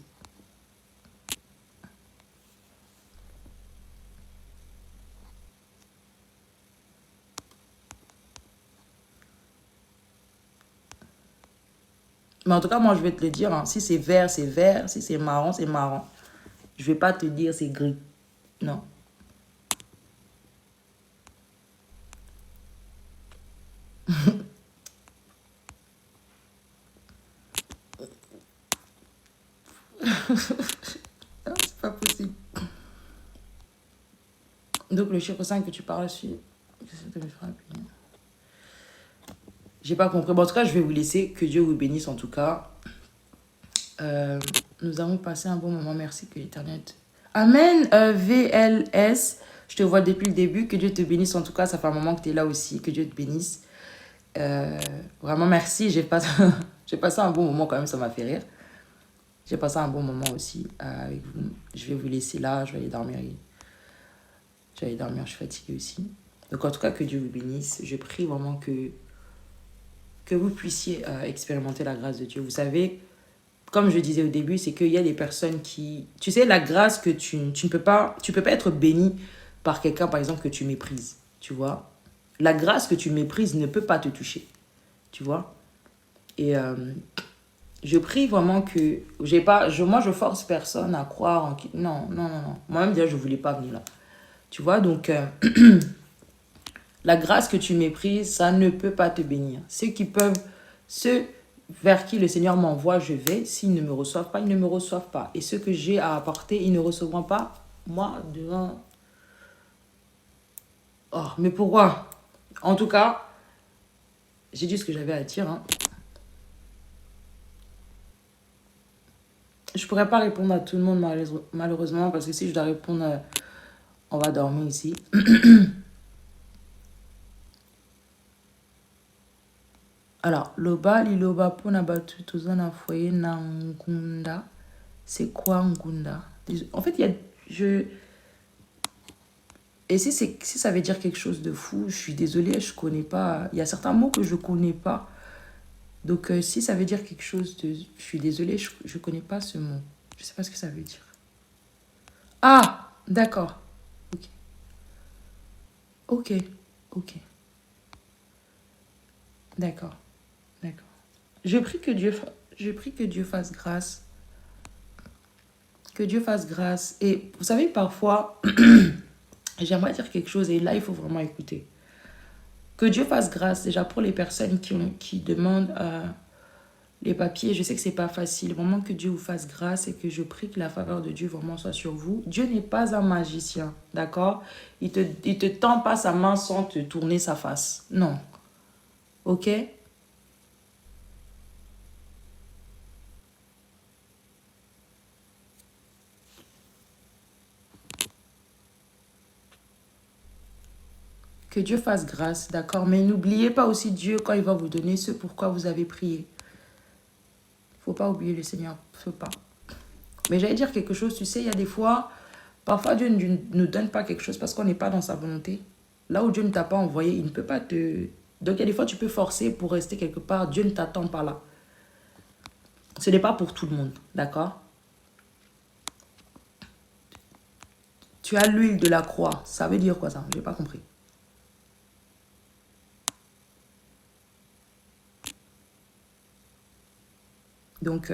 Speaker 1: Mais en tout cas, moi, je vais te le dire. Hein, si c'est vert, c'est vert. Si c'est marron, c'est marron. Je ne vais pas te dire c'est gris. Non. C'est pas possible. Donc, le chiffre 5 que tu parles dessus. J'ai pas compris. Bon, en tout cas, je vais vous laisser. Que Dieu vous bénisse en tout cas. Nous avons passé un bon moment. Merci que l'Éternel. Amen. VLS. Je te vois depuis le début. Que Dieu te bénisse en tout cas. Ça fait un moment que tu es là aussi. Que Dieu te bénisse. Vraiment, merci. J'ai passé un bon moment quand même. Ça m'a fait rire. J'ai passé un bon moment aussi avec vous. Je vais vous laisser là. Je vais aller dormir. Je suis fatiguée aussi. Donc en tout cas, que Dieu vous bénisse. Je prie vraiment que vous puissiez expérimenter la grâce de Dieu. Vous savez, comme je disais au début, c'est qu'il y a des personnes qui... Tu sais, la grâce que tu ne peux pas... Tu peux pas être béni par quelqu'un, par exemple, que tu méprises. Tu vois? La grâce que tu méprises ne peut pas te toucher. Tu vois? Et je prie vraiment que... Moi, je force personne à croire en... Non. Moi-même, déjà, je ne voulais pas venir là. Tu vois? Donc, la grâce que tu méprises, ça ne peut pas te bénir. Ceux vers qui le Seigneur m'envoie, je vais. S'ils ne me reçoivent pas, ils ne me reçoivent pas. Et ceux que j'ai à apporter, ils ne recevront pas. Moi, devant... Oh, mais pourquoi? En tout cas, j'ai dit ce que j'avais à dire. Hein. Je ne pourrais pas répondre à tout le monde, malheureusement, parce que si je dois répondre, on va dormir ici. Alors, loba, liloba, pona batu, tozana foyer, na ngunda. C'est quoi ngunda? En fait, il y a... Et si ça veut dire quelque chose de fou, je suis désolée, je connais pas. Il y a certains mots que je connais pas. Donc, si ça veut dire quelque chose de... Je suis désolée, je connais pas ce mot. Je sais pas ce que ça veut dire. Ah, d'accord. Ok. D'accord. Je prie que Dieu fasse grâce. Que Dieu fasse grâce. Et vous savez, parfois, j'aimerais dire quelque chose et là, il faut vraiment écouter. Que Dieu fasse grâce déjà pour les personnes qui demandent les papiers. Je sais que c'est pas facile. Vraiment que Dieu vous fasse grâce et que je prie que la faveur de Dieu vraiment soit sur vous. Dieu n'est pas un magicien, d'accord? Il te tend pas sa main sans te tourner sa face. Non. Ok? Que Dieu fasse grâce, d'accord? Mais n'oubliez pas aussi Dieu quand il va vous donner ce pourquoi vous avez prié. Il ne faut pas oublier le Seigneur. Faut pas. Mais j'allais dire quelque chose, tu sais, il y a des fois, parfois Dieu ne nous donne pas quelque chose parce qu'on n'est pas dans sa volonté. Là où Dieu ne t'a pas envoyé, il ne peut pas te... Donc il y a des fois, tu peux forcer pour rester quelque part. Dieu ne t'attend pas là. Ce n'est pas pour tout le monde, d'accord? Tu as l'huile de la croix. Ça veut dire quoi ça? Je n'ai pas compris. Donc,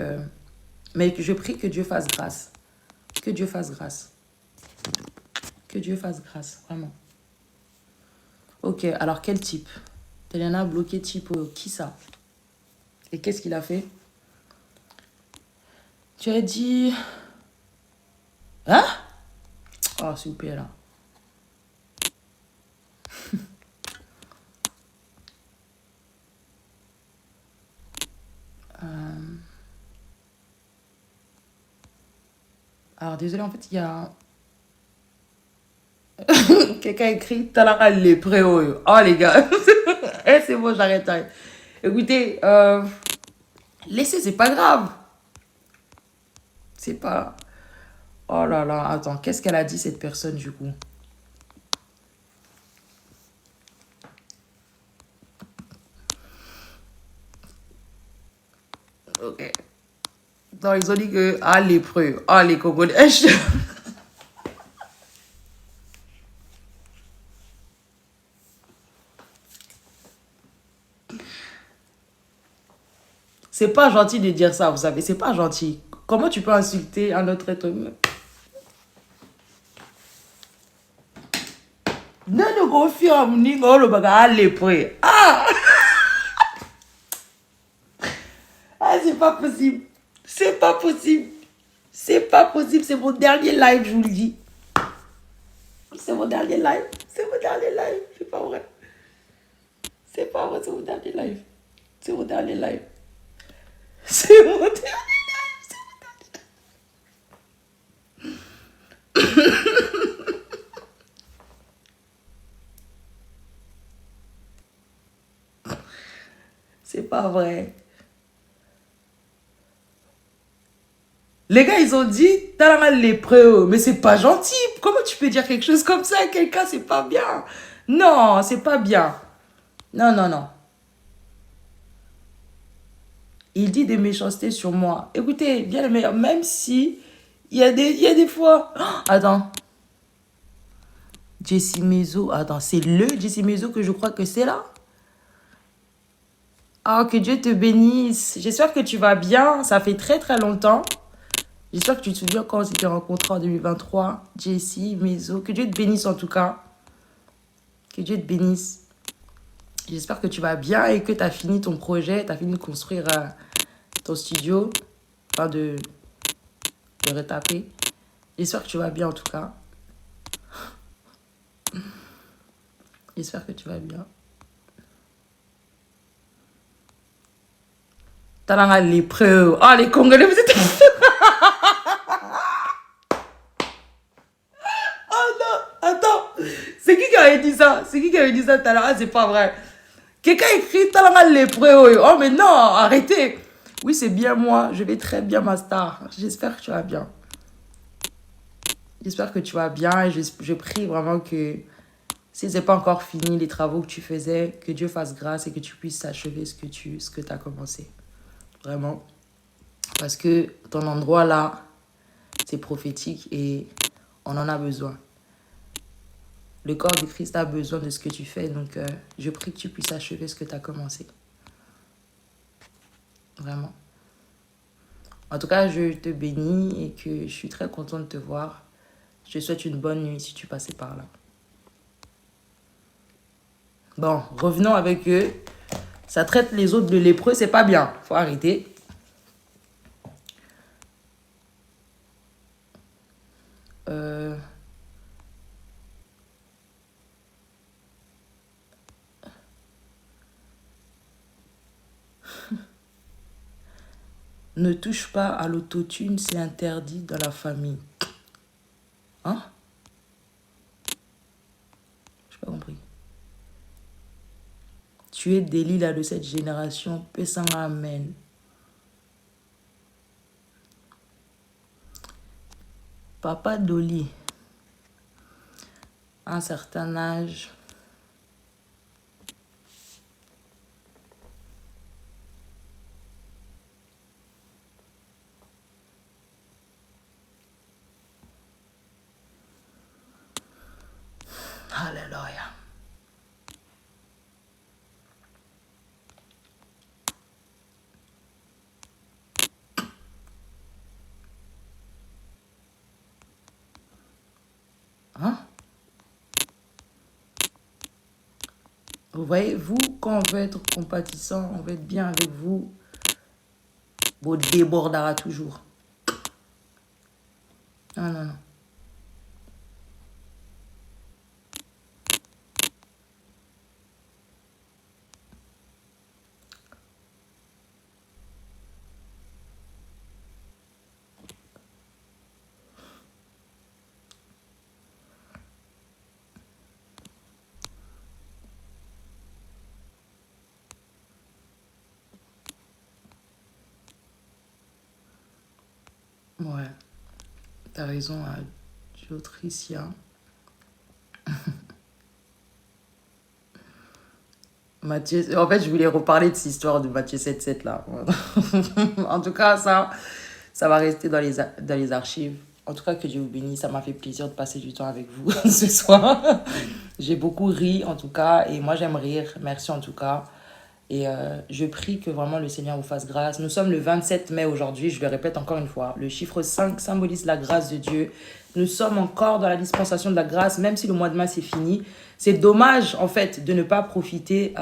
Speaker 1: mais je prie que Dieu fasse grâce. Que Dieu fasse grâce. Que Dieu fasse grâce, vraiment. Ok, alors quel type? Teliana bloqué type qui ça? Et qu'est-ce qu'il a fait? Tu as dit... Hein? Oh, s'il vous plaît, là. Alors, désolé, en fait, il y a... Quelqu'un écrit Talara lépreux. Oh, les gars. Eh, c'est bon, j'arrête. Écoutez, laissez, c'est pas grave. C'est pas... Oh là là, attends, qu'est-ce qu'elle a dit, cette personne, du coup? Ok. Non, ils ont dit que... Ah, lépreux. Ah, les Congolais. C'est pas gentil de dire ça, vous savez. C'est pas gentil. Comment tu peux insulter un autre être humain? Non, nous confions, nous le bagage lépreux. Ah! Ah, c'est pas possible. C'est pas possible. C'est pas possible. C'est mon dernier live, je vous le dis. C'est mon dernier live. C'est mon dernier live. C'est pas vrai. C'est pas vrai, c'est mon dernier live. C'est mon dernier live. C'est mon dernier live. C'est pas vrai. Les gars, ils ont dit, t'as la mal lépreux. Mais c'est pas gentil. Comment tu peux dire quelque chose comme ça à quelqu'un? C'est pas bien. Non, c'est pas bien. Non, non, non. Il dit des méchancetés sur moi. Écoutez, bien le meilleur, même si il y a des fois... Oh, attends. Jessie Mezo. Attends, c'est le Jessie Mezo que je crois que c'est là. Ah, que Dieu te bénisse. J'espère que tu vas bien. Ça fait très très longtemps. J'espère que tu te souviens quand on s'était rencontrés en 2023. Jessie Mezo. Que Dieu te bénisse en tout cas. Que Dieu te bénisse. J'espère que tu vas bien et que tu as fini ton projet. Tu as fini de construire ton studio. Enfin, de retaper. J'espère que tu vas bien en tout cas. J'espère que tu vas bien. Talanga lépreux. Ah, les Congolais, vous êtes... Oh non, attends. C'est qui avait dit ça? C'est qui avait dit ça, Talanga? C'est pas vrai. Quelqu'un écrit Talanga lépreux. Oh, mais non, arrêtez. Oui, c'est bien moi. Je vais très bien, ma star. J'espère que tu vas bien. J'espère que tu vas bien et je prie vraiment que si ce n'est pas encore fini les travaux que tu faisais, que Dieu fasse grâce et que tu puisses achever ce que tu as commencé. Vraiment. Parce que ton endroit là, c'est prophétique et on en a besoin. Le corps de Christ a besoin de ce que tu fais. Donc, je prie que tu puisses achever ce que tu as commencé. Vraiment. En tout cas, je te bénis et que je suis très contente de te voir. Je te souhaite une bonne nuit si tu passais par là. Bon, revenons avec eux. Ça traite les autres de lépreux, c'est pas bien. Faut arrêter. Ne touche pas à l'autotune, c'est interdit dans la famille. Hein? Je n'ai pas compris. Tu es Delilah de cette génération. Pesanga amen. Papa Dolly, à un certain âge. Alléluia. Hein? Vous voyez, vous, quand on veut être compatissant, on veut être bien avec vous, vous débordera toujours. Non, non, non. Ouais, t'as raison, Autrichien. Matthieu, en fait, je voulais reparler de cette histoire de Matthieu 7-7 là. En tout cas, ça va rester dans les archives. En tout cas, que Dieu vous bénisse. Ça m'a fait plaisir de passer du temps avec vous ce soir. J'ai beaucoup ri, en tout cas. Et moi, j'aime rire. Merci, en tout cas. Et je prie que vraiment le Seigneur vous fasse grâce. Nous sommes le 27 mai aujourd'hui. Je le répète encore une fois. Le chiffre 5 symbolise la grâce de Dieu. Nous sommes encore dans la dispensation de la grâce, même si le mois de mai c'est fini. C'est dommage, en fait, de ne pas profiter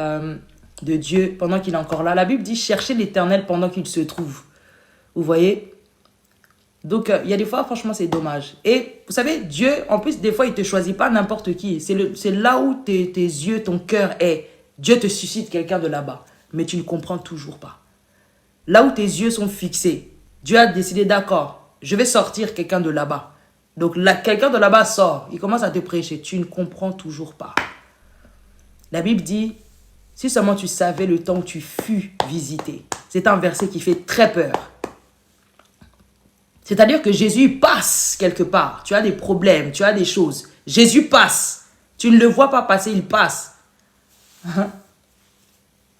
Speaker 1: de Dieu pendant qu'il est encore là. La Bible dit chercher l'Éternel pendant qu'il se trouve. Vous voyez? Donc, il y a des fois, franchement, c'est dommage. Et vous savez, Dieu, en plus, des fois, il ne te choisit pas n'importe qui. C'est là où tes yeux, ton cœur est. Dieu te suscite quelqu'un de là-bas. Mais tu ne comprends toujours pas. Là où tes yeux sont fixés, Dieu a décidé, d'accord, je vais sortir quelqu'un de là-bas. Donc, quelqu'un de là-bas sort. Il commence à te prêcher. Tu ne comprends toujours pas. La Bible dit, si seulement tu savais le temps où tu fus visité. C'est un verset qui fait très peur. C'est-à-dire que Jésus passe quelque part. Tu as des problèmes, tu as des choses. Jésus passe. Tu ne le vois pas passer, il passe.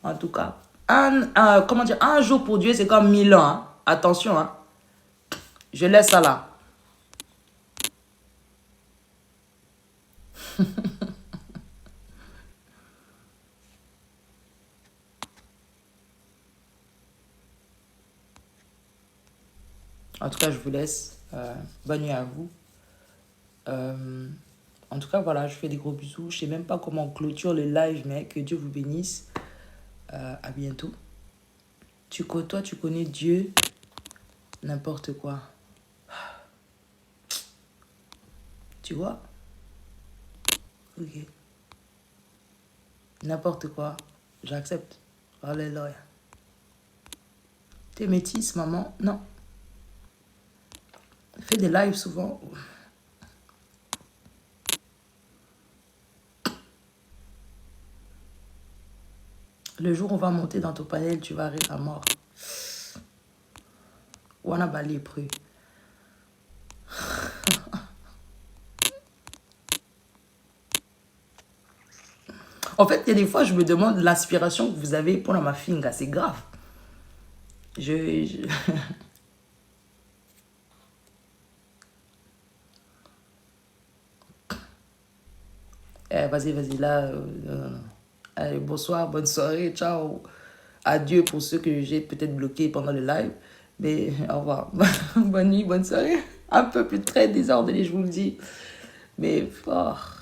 Speaker 1: En tout cas, un jour pour Dieu, c'est comme 1000 ans. Hein. Attention, hein. Je laisse ça là. En tout cas, je vous laisse. Bonne nuit à vous. En tout cas, voilà, je fais des gros bisous. Je ne sais même pas comment on clôture le live, mais que Dieu vous bénisse. À bientôt. Tu connais Dieu, n'importe quoi. Tu vois? Ok. N'importe quoi, j'accepte. Alléluia. T'es métisse, maman? Non. Fais des lives souvent. Le jour où on va monter dans ton panel, tu vas rire à mort. Ou on a balayé près. En fait, il y a des fois, je me demande l'inspiration que vous avez pour ma finga. C'est grave. Vas-y, là. Allez, bonsoir, bonne soirée, ciao. Adieu pour ceux que j'ai peut-être bloqués pendant le live. Mais au revoir. Bonne nuit, bonne soirée. Un peu plus très désordonné, je vous le dis. Mais fort.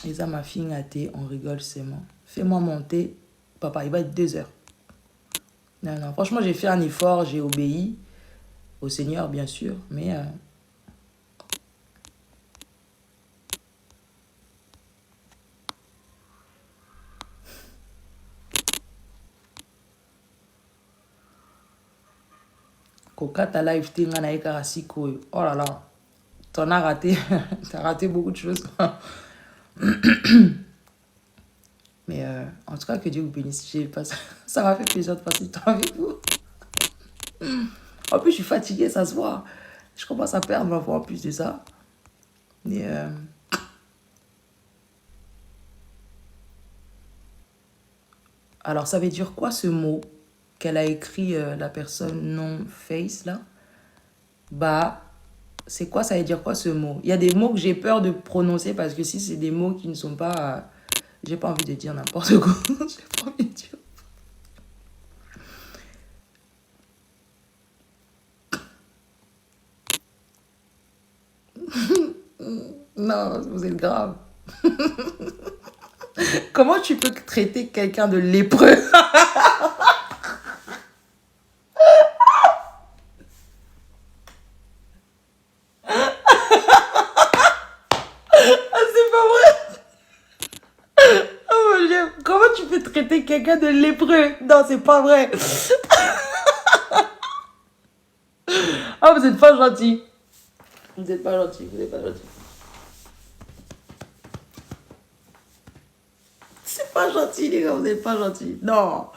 Speaker 1: Et ça, ma fille a été, on rigole seulement. Fais-moi monter. Papa, il va être 2 heures. Non, non, franchement, j'ai fait un effort, j'ai obéi au Seigneur, bien sûr, mais... Coca, ta live, t'es ngana ekarasiko. Oh là là, t'en as raté. T'as raté beaucoup de choses. Mais en tout cas, que Dieu vous bénisse. Ça m'a fait plaisir de passer du temps avec vous. En plus, je suis fatiguée, ça se voit. Je commence à perdre ma voix en plus de ça. Mais alors, ça veut dire quoi ce mot qu'elle a écrit, la personne non face, là? Bah, c'est quoi, ça veut dire quoi ce mot? Il y a des mots que j'ai peur de prononcer parce que si c'est des mots qui ne sont pas... j'ai pas envie de dire n'importe quoi. J'ai pas envie de dire... Non, vous êtes grave. Comment tu peux traiter quelqu'un de lépreux? Ah, c'est pas vrai. Oh mon Dieu. Comment tu peux traiter quelqu'un de lépreux? Non, c'est pas vrai. Ah, vous êtes pas gentil. Vous êtes pas gentil, vous êtes pas gentil. C'est pas gentil, les gars, vous êtes pas gentil. Non.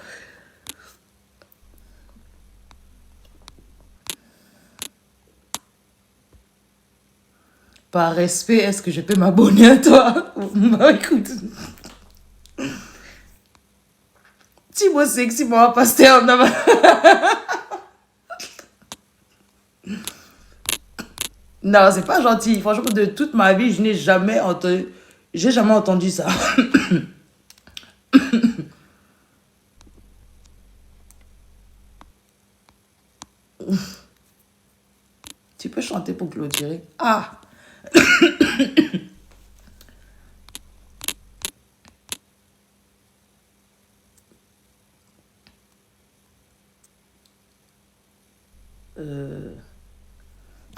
Speaker 1: Par respect, est-ce que je peux m'abonner à toi? Bah écoute. Timo sexy, moi, pasteur. Non, non, c'est pas gentil. Franchement, de toute ma vie, je n'ai jamais entendu... J'ai jamais entendu ça. Tu peux chanter pour clôturer. Ah.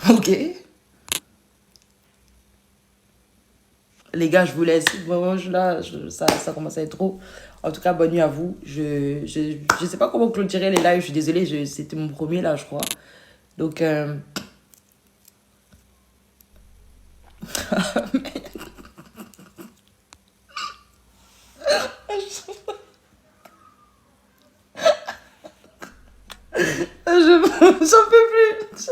Speaker 1: Ok. Les gars, je vous laisse. Bon, là, ça commence à être trop. En tout cas, bonne nuit à vous. Je sais pas comment clôturer les lives. Je suis désolée. C'était mon premier, là, je crois. Donc, j'en peux plus.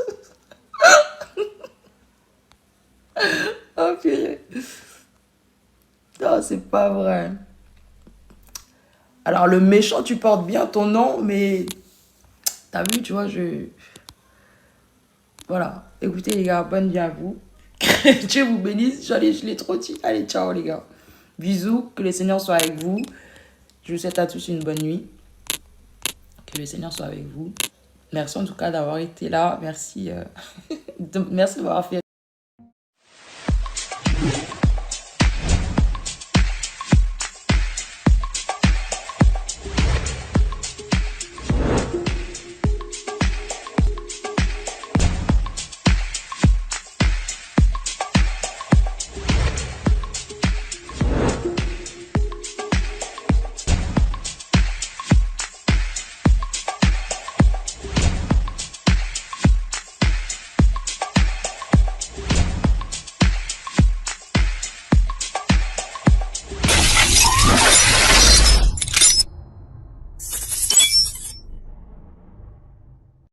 Speaker 1: Oh, purée. Non, c'est pas vrai. Alors, le méchant, tu portes bien ton nom, mais t'as vu, tu vois, voilà. Écoutez, les gars, bonne nuit à vous. Dieu vous bénisse. Je l'ai trop dit. Allez, ciao, les gars. Bisous. Que le Seigneur soit avec vous. Je vous souhaite à tous une bonne nuit. Que le Seigneur soit avec vous. Merci en tout cas d'avoir été là. Merci, merci de m'avoir fait